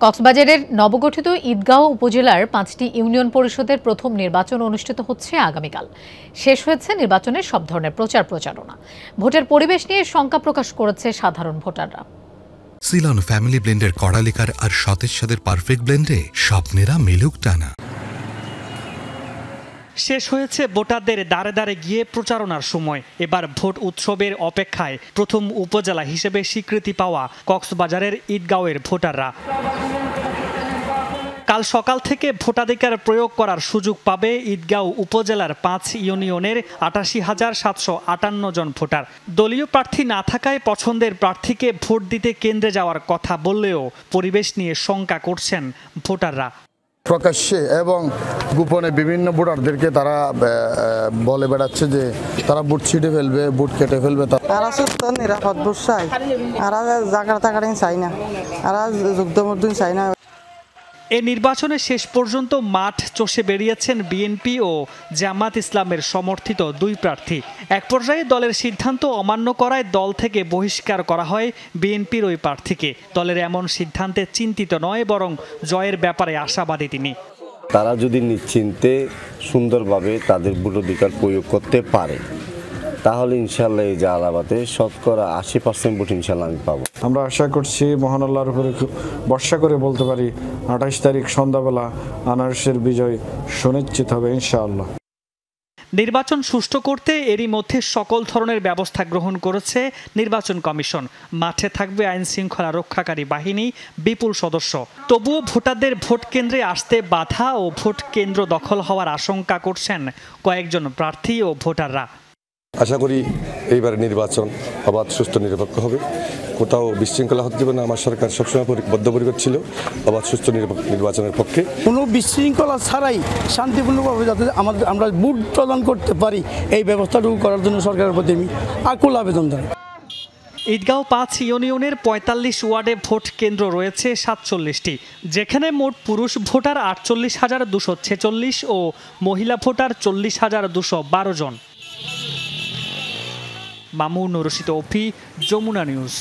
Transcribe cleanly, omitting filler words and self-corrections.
কক্সবাজারের নবগঠিত ঈদগাঁও উপজেলার ৫টি ইউনিয়ন পরিষদের প্রথম নির্বাচন অনুষ্ঠিত হচ্ছে আগামীকাল। শেষ হয়েছে নির্বাচনের সব ধরনের প্রচারণা। ভোটের পরিবেশ নিয়ে শঙ্কা প্রকাশ করেছে সাধারণ ভোটাররা। সিলন ফ্যামিলি ব্লেন্ডের কড়ালিকার আর সতেজ স্বাদের পারফেক্ট ব্লেন্ডে স্বপ্নেরা মিলুক টানা। শেষ হয়েছে ভোটারদের দাঁড়ে দাঁড়ে গিয়ে প্রচারণার সময়। এবার ভোট উৎসবের অপেক্ষায় প্রথম উপজেলা হিসেবে স্বীকৃতি পাওয়া কক্সবাজারের ঈদগাঁওয়ের ভোটাররা কাল সকাল থেকে ভোটাধিকার প্রয়োগ করার সুযোগ পাবে ঈদগাঁও উপজেলার ৫ ইউনিয়নের ৮৮,৭৫৮ জন ভোটার। দলীয় প্রার্থী না থাকায় পছন্দের প্রার্থীকে ভোট দিতে কেন্দ্রে যাওয়ার কথা বললেও পরিবেশ নিয়ে শঙ্কা করছেন ভোটাররা। প্রকাশ্যে এবং গোপনে বিভিন্ন ভোটারদেরকে তারা বলে বেড়াচ্ছে যে তারা ভোট ছিঁড়ে ফেলবে, ভোট কেটে ফেলবে। তারা সুস্থ নিরাপদ ভোট চাই, আর জায়গা চাই না, আর যুদ্ধমর্দিন চাই না। এ নির্বাচনে শেষ পর্যন্ত মাঠ চষে বেরিয়েছেন বিএনপি ও জামাত ইসলামের সমর্থিত দুই প্রার্থী। এক পর্যায়ে দলের সিদ্ধান্ত অমান্য করায় দল থেকে বহিষ্কার করা হয় বিএনপির ওই প্রার্থীকে। দলের এমন সিদ্ধান্তে চিন্তিত নয়, বরং জয়ের ব্যাপারে আশাবাদী তিনি। তারা যদি নিশ্চিন্তে সুন্দরভাবে তাদের ভোটাধিকার প্রয়োগ করতে পারে তাহলে ইনশাল্লাহ এই জালালাবাদে শতকরা ৮০% ভোট ইনশাল্লাহ আমি পাবো। আমরা আশা করছি মহান আল্লাহর উপরে ভরসা করে বলতে পারি ২৮ তারিখ সন্ধ্যাবেলা আনারসের বিজয় সুনিশ্চিত হবে ইনশাআল্লাহ। নির্বাচন সুষ্ঠু করতে এরই মধ্যে সকল ধরনের ব্যবস্থা গ্রহণ করেছে নির্বাচন কমিশন। মাঠে থাকবে আইন শৃঙ্খলা রক্ষাকারী বাহিনী বিপুল সদস্য। তবুও ভোটারদের ভোট কেন্দ্রে আসতে বাধা ও ভোট কেন্দ্র দখল হওয়ার আশঙ্কা করছেন কয়েকজন প্রার্থী ও ভোটাররা। আশা করি এইবার নির্বাচন অবাধ, সুষ্ঠু, নিরপেক্ষ হবে। কোথাও বিশৃঙ্খলা হতে দেবে না। আমার সরকার সবসময় বদ্ধপরিকর ছিল অবাধ, সুষ্ঠু নির্বাচনের পক্ষে। কোনো বিশৃঙ্খলা ছাড়াই শান্তিপূর্ণভাবে যাতে আমরা ভোট প্রদান করতে পারি, এই ব্যবস্থাটুকু করার জন্য সরকারের প্রতি আমি আকুল আবেদন জানাই। ঈদগাঁও ৫ ইউনিয়নের ৪৫ ওয়ার্ডে ভোট কেন্দ্র রয়েছে ৪৭টি, যেখানে মোট পুরুষ ভোটার ৪৮,২৪৬ ও মহিলা ভোটার ৪০,২১২ জন। মামুন রশিদ, যমুনা নিউজ।